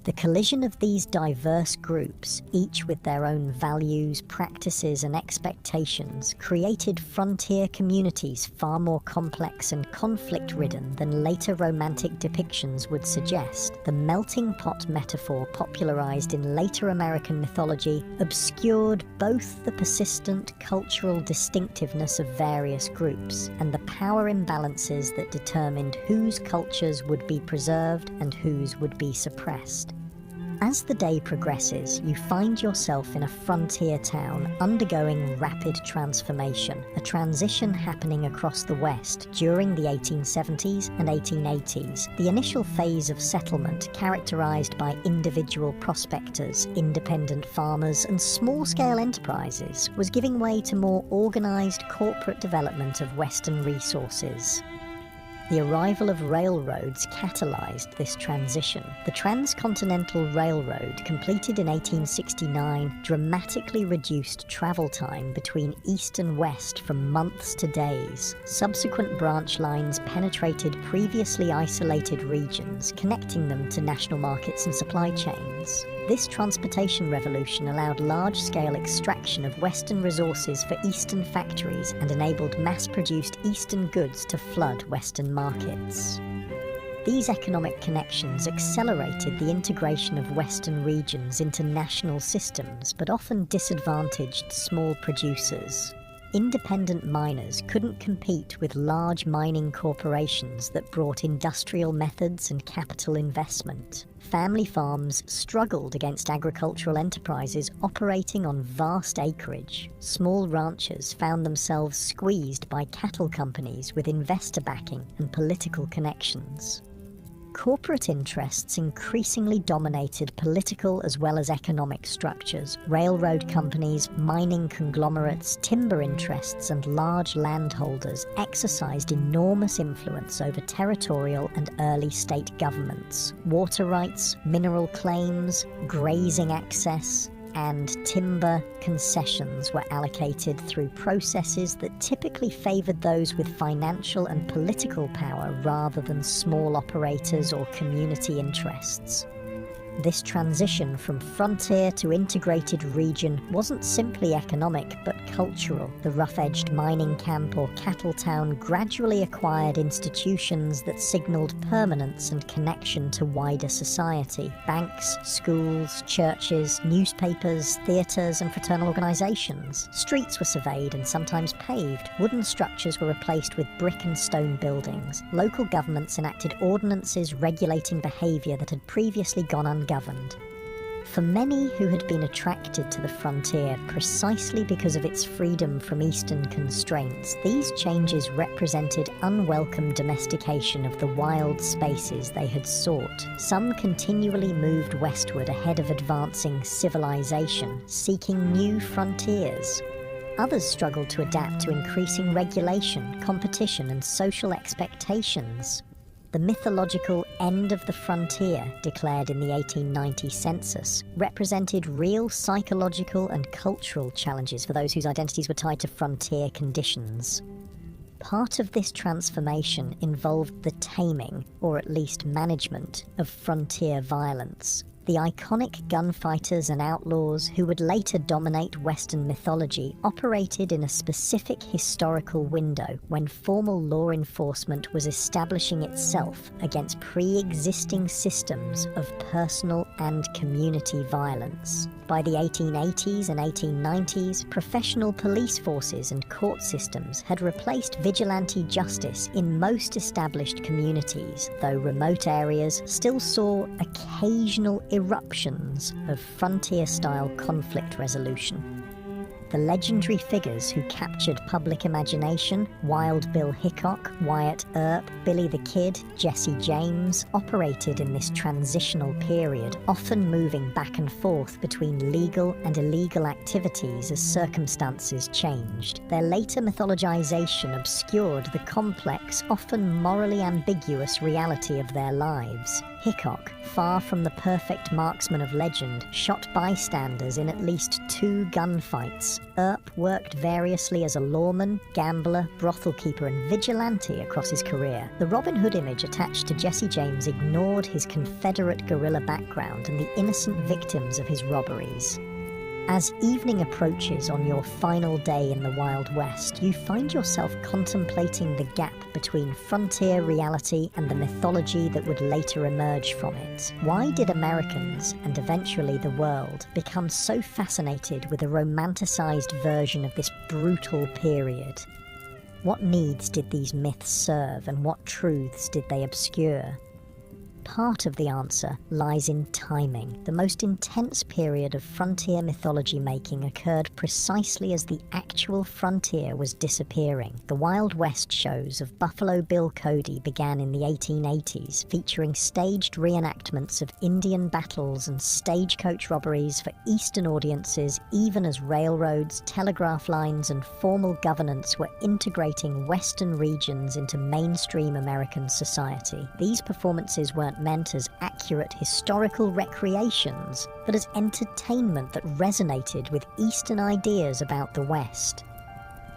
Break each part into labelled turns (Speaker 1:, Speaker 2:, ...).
Speaker 1: The collision of these diverse groups, each with their own values, practices, and expectations, created frontier communities far more complex and conflict-ridden than later romantic depictions would suggest. The melting pot metaphor popularized in later American mythology obscured both the persistent cultural distinctiveness of various groups and the power imbalances that determined whose cultures would be preserved and whose would be suppressed. As the day progresses, you find yourself in a frontier town undergoing rapid transformation, a transition happening across the West during the 1870s and 1880s. The initial phase of settlement, characterized by individual prospectors, independent farmers, and small-scale enterprises, was giving way to more organized corporate development of Western resources. The arrival of railroads catalyzed this transition. The Transcontinental Railroad, completed in 1869, dramatically reduced travel time between east and west from months to days. Subsequent branch lines penetrated previously isolated regions, connecting them to national markets and supply chains. This transportation revolution allowed large-scale extraction of Western resources for Eastern factories and enabled mass-produced Eastern goods to flood Western markets. These economic connections accelerated the integration of Western regions into national systems, but often disadvantaged small producers. Independent miners couldn't compete with large mining corporations that brought industrial methods and capital investment. Family farms struggled against agricultural enterprises operating on vast acreage. Small ranchers found themselves squeezed by cattle companies with investor backing and political connections. Corporate interests increasingly dominated political as well as economic structures. Railroad companies, mining conglomerates, timber interests, and large landholders exercised enormous influence over territorial and early state governments. Water rights, mineral claims, grazing access, and timber concessions were allocated through processes that typically favored those with financial and political power rather than small operators or community interests. This transition from frontier to integrated region wasn't simply economic but cultural. The rough-edged mining camp or cattle town gradually acquired institutions that signaled permanence and connection to wider society. Banks, schools, churches, newspapers, theatres, and fraternal organisations. Streets were surveyed and sometimes paved. Wooden structures were replaced with brick and stone buildings. Local governments enacted ordinances regulating behaviour that had previously gone ungoverned. For many who had been attracted to the frontier precisely because of its freedom from Eastern constraints, these changes represented unwelcome domestication of the wild spaces they had sought. Some continually moved westward ahead of advancing civilization, seeking new frontiers. Others struggled to adapt to increasing regulation, competition, and social expectations. The mythological end of the frontier, declared in the 1890 census, represented real psychological and cultural challenges for those whose identities were tied to frontier conditions. Part of this transformation involved the taming, or at least management, of frontier violence. The iconic gunfighters and outlaws who would later dominate Western mythology operated in a specific historical window when formal law enforcement was establishing itself against pre-existing systems of personal and community violence. By the 1880s and 1890s, professional police forces and court systems had replaced vigilante justice in most established communities, though remote areas still saw occasional eruptions of frontier-style conflict resolution. The legendary figures who captured public imagination, Wild Bill Hickok, Wyatt Earp, Billy the Kid, Jesse James, operated in this transitional period, often moving back and forth between legal and illegal activities as circumstances changed. Their later mythologization obscured the complex, often morally ambiguous reality of their lives. Hickok, far from the perfect marksman of legend, shot bystanders in at least 2 gunfights. Earp worked variously as a lawman, gambler, brothel keeper, and vigilante across his career. The Robin Hood image attached to Jesse James ignored his Confederate guerrilla background and the innocent victims of his robberies. As evening approaches on your final day in the Wild West, you find yourself contemplating the gap between frontier reality and the mythology that would later emerge from it. Why did Americans, and eventually the world, become so fascinated with a romanticized version of this brutal period? What needs did these myths serve, and what truths did they obscure? Part of the answer lies in timing. The most intense period of frontier mythology making occurred precisely as the actual frontier was disappearing. The Wild West shows of Buffalo Bill Cody began in the 1880s, featuring staged reenactments of Indian battles and stagecoach robberies for Eastern audiences, even as railroads, telegraph lines, and formal governance were integrating Western regions into mainstream American society. These performances weren't meant as accurate historical recreations, but as entertainment that resonated with Eastern ideas about the West.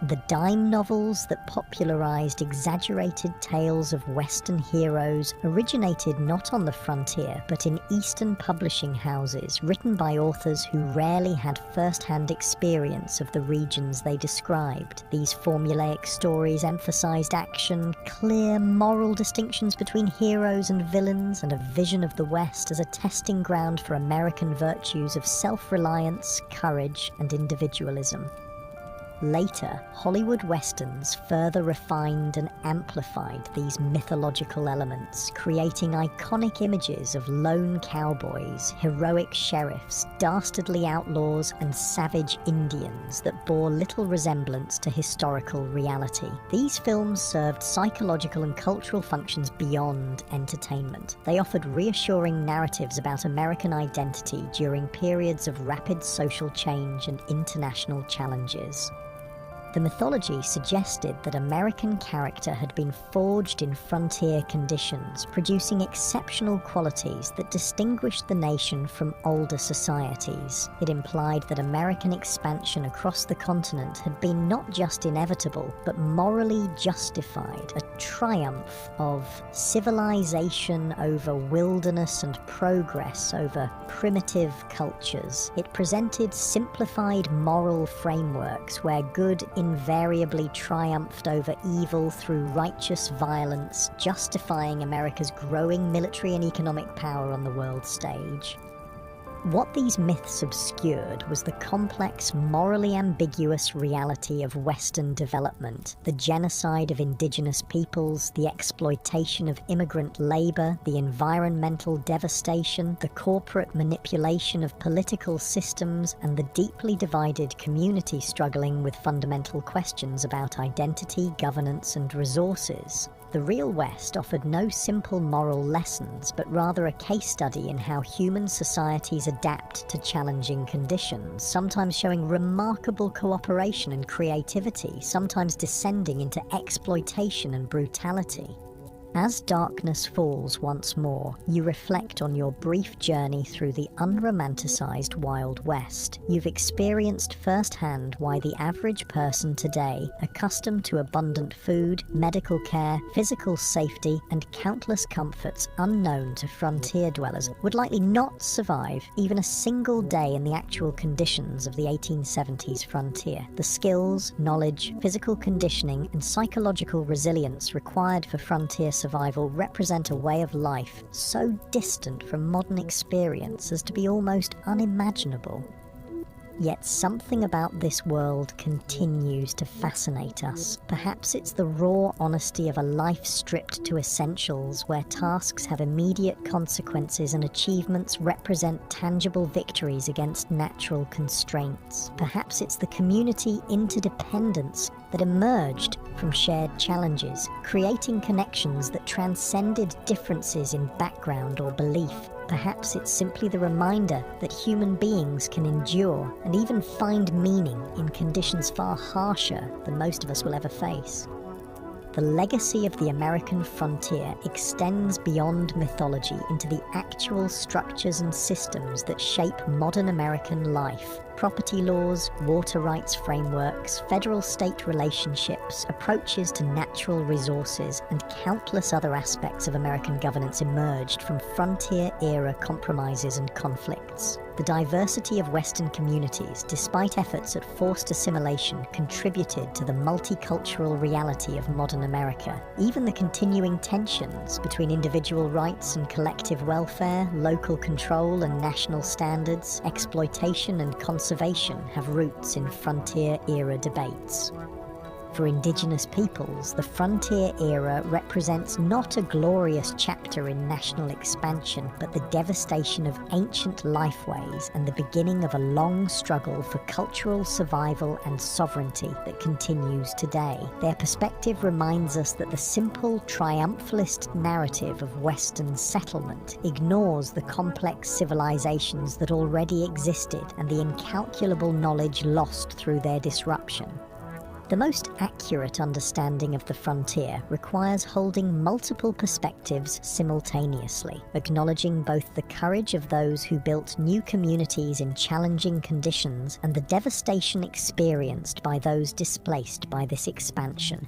Speaker 1: The dime novels that popularized exaggerated tales of Western heroes originated not on the frontier, but in Eastern publishing houses, written by authors who rarely had first-hand experience of the regions they described. These formulaic stories emphasized action, clear moral distinctions between heroes and villains, and a vision of the West as a testing ground for American virtues of self-reliance, courage, and individualism. Later, Hollywood westerns further refined and amplified these mythological elements, creating iconic images of lone cowboys, heroic sheriffs, dastardly outlaws, and savage Indians that bore little resemblance to historical reality. These films served psychological and cultural functions beyond entertainment. They offered reassuring narratives about American identity during periods of rapid social change and international challenges. The mythology suggested that American character had been forged in frontier conditions, producing exceptional qualities that distinguished the nation from older societies. It implied that American expansion across the continent had been not just inevitable, but morally justified, a triumph of civilization over wilderness and progress over primitive cultures. It presented simplified moral frameworks where good invariably triumphed over evil through righteous violence, justifying America's growing military and economic power on the world stage. What these myths obscured was the complex, morally ambiguous reality of Western development, the genocide of indigenous peoples, the exploitation of immigrant labor, the environmental devastation, the corporate manipulation of political systems, and the deeply divided community struggling with fundamental questions about identity, governance, and resources. The real West offered no simple moral lessons, but rather a case study in how human societies adapt to challenging conditions, sometimes showing remarkable cooperation and creativity, sometimes descending into exploitation and brutality. As darkness falls once more, you reflect on your brief journey through the unromanticized Wild West. You've experienced firsthand why the average person today, accustomed to abundant food, medical care, physical safety, and countless comforts unknown to frontier dwellers, would likely not survive even a single day in the actual conditions of the 1870s frontier. The skills, knowledge, physical conditioning, and psychological resilience required for frontier survival represent a way of life so distant from modern experience as to be almost unimaginable. Yet something about this world continues to fascinate us. Perhaps it's the raw honesty of a life stripped to essentials, where tasks have immediate consequences and achievements represent tangible victories against natural constraints. Perhaps it's the community interdependence that emerged from shared challenges, creating connections that transcended differences in background or belief. Perhaps it's simply the reminder that human beings can endure and even find meaning in conditions far harsher than most of us will ever face. the legacy of the American frontier extends beyond mythology into the actual structures and systems that shape modern American life. Property laws, water rights frameworks, federal-state relationships, approaches to natural resources, and countless other aspects of American governance emerged from frontier-era compromises and conflicts. The diversity of Western communities, despite efforts at forced assimilation, contributed to the multicultural reality of modern America. Even the continuing tensions between individual rights and collective welfare, local control and national standards, exploitation and conservation have roots in frontier-era debates. For Indigenous peoples, the frontier era represents not a glorious chapter in national expansion, but the devastation of ancient lifeways and the beginning of a long struggle for cultural survival and sovereignty that continues today. Their perspective reminds us that the simple, triumphalist narrative of Western settlement ignores the complex civilizations that already existed and the incalculable knowledge lost through their disruption. The most accurate understanding of the frontier requires holding multiple perspectives simultaneously, acknowledging both the courage of those who built new communities in challenging conditions and the devastation experienced by those displaced by this expansion.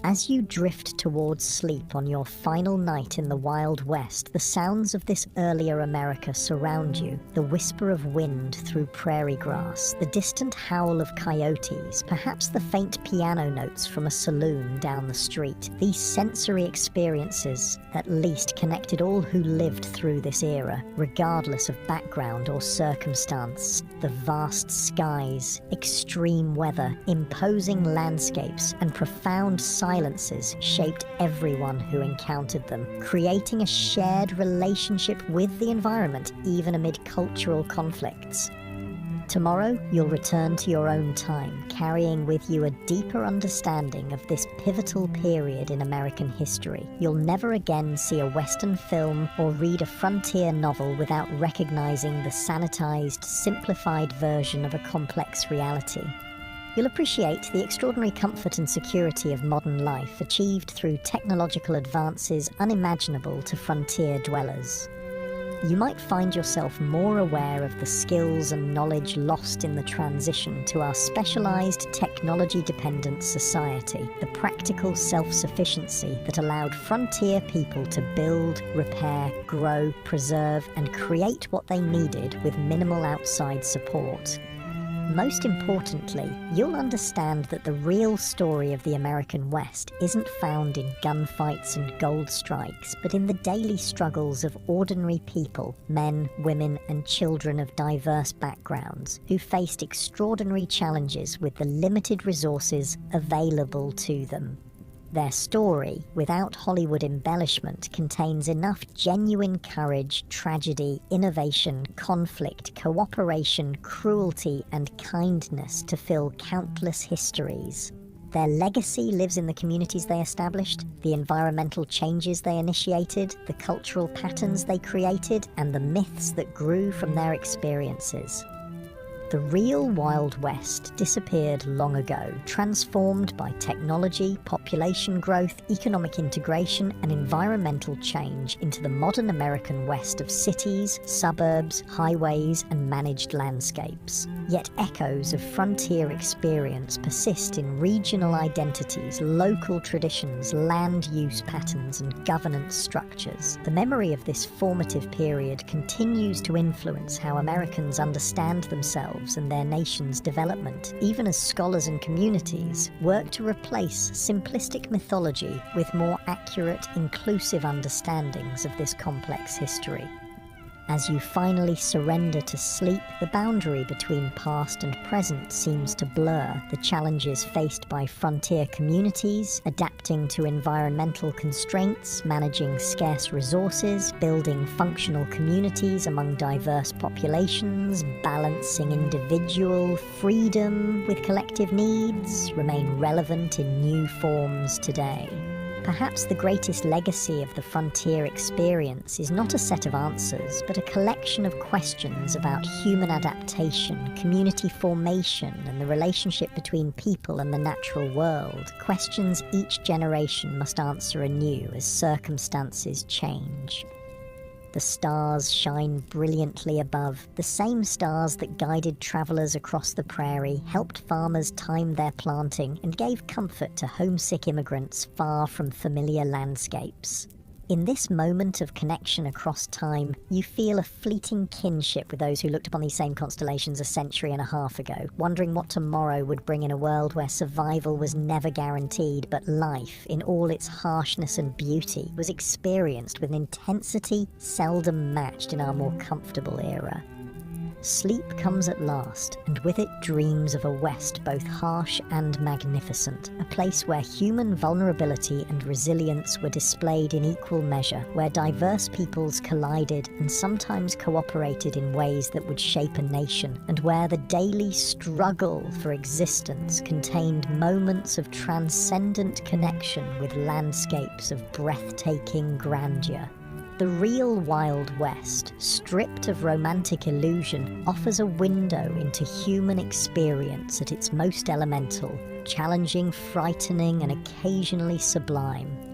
Speaker 1: As you drift towards sleep on your final night in the Wild West, the sounds of this earlier America surround you. The whisper of wind through prairie grass, the distant howl of coyotes, perhaps the faint piano notes from a saloon down the street. These sensory experiences at least connected all who lived through this era, regardless of background or circumstance. The vast skies, extreme weather, imposing landscapes, and profound silences shaped everyone who encountered them, creating a shared relationship with the environment even amid cultural conflicts. Tomorrow, you'll return to your own time, carrying with you a deeper understanding of this pivotal period in American history. You'll never again see a Western film or read a frontier novel without recognizing the sanitized, simplified version of a complex reality. You'll appreciate the extraordinary comfort and security of modern life achieved through technological advances unimaginable to frontier dwellers. You might find yourself more aware of the skills and knowledge lost in the transition to our specialized, technology-dependent society, the practical self-sufficiency that allowed frontier people to build, repair, grow, preserve, and create what they needed with minimal outside support. Most importantly, you'll understand that the real story of the American West isn't found in gunfights and gold strikes, but in the daily struggles of ordinary people, men, women, and children of diverse backgrounds, who faced extraordinary challenges with the limited resources available to them. Their story, without Hollywood embellishment, contains enough genuine courage, tragedy, innovation, conflict, cooperation, cruelty, and kindness to fill countless histories. Their legacy lives in the communities they established, the environmental changes they initiated, the cultural patterns they created, and the myths that grew from their experiences. The real Wild West disappeared long ago, transformed by technology, population growth, economic integration, and environmental change into the modern American West of cities, suburbs, highways, and managed landscapes. Yet echoes of frontier experience persist in regional identities, local traditions, land use patterns, and governance structures. The memory of this formative period continues to influence how Americans understand themselves and their nation's development, even as scholars and communities work to replace simplistic mythology with more accurate, inclusive understandings of this complex history. As you finally surrender to sleep, the boundary between past and present seems to blur. The challenges faced by frontier communities, adapting to environmental constraints, managing scarce resources, building functional communities among diverse populations, balancing individual freedom with collective needs, remain relevant in new forms today. Perhaps the greatest legacy of the frontier experience is not a set of answers, but a collection of questions about human adaptation, community formation, and the relationship between people and the natural world. Questions each generation must answer anew as circumstances change. The stars shine brilliantly above. The same stars that guided travelers across the prairie, helped farmers time their planting, and gave comfort to homesick immigrants far from familiar landscapes. In this moment of connection across time, you feel a fleeting kinship with those who looked upon these same constellations a century and a half ago, wondering what tomorrow would bring in a world where survival was never guaranteed, but life, in all its harshness and beauty, was experienced with an intensity seldom matched in our more comfortable era. Sleep comes at last, and with it dreams of a West both harsh and magnificent, a place where human vulnerability and resilience were displayed in equal measure, where diverse peoples collided and sometimes cooperated in ways that would shape a nation, and where the daily struggle for existence contained moments of transcendent connection with landscapes of breathtaking grandeur. The real Wild West, stripped of romantic illusion, offers a window into human experience at its most elemental, challenging, frightening, and occasionally sublime.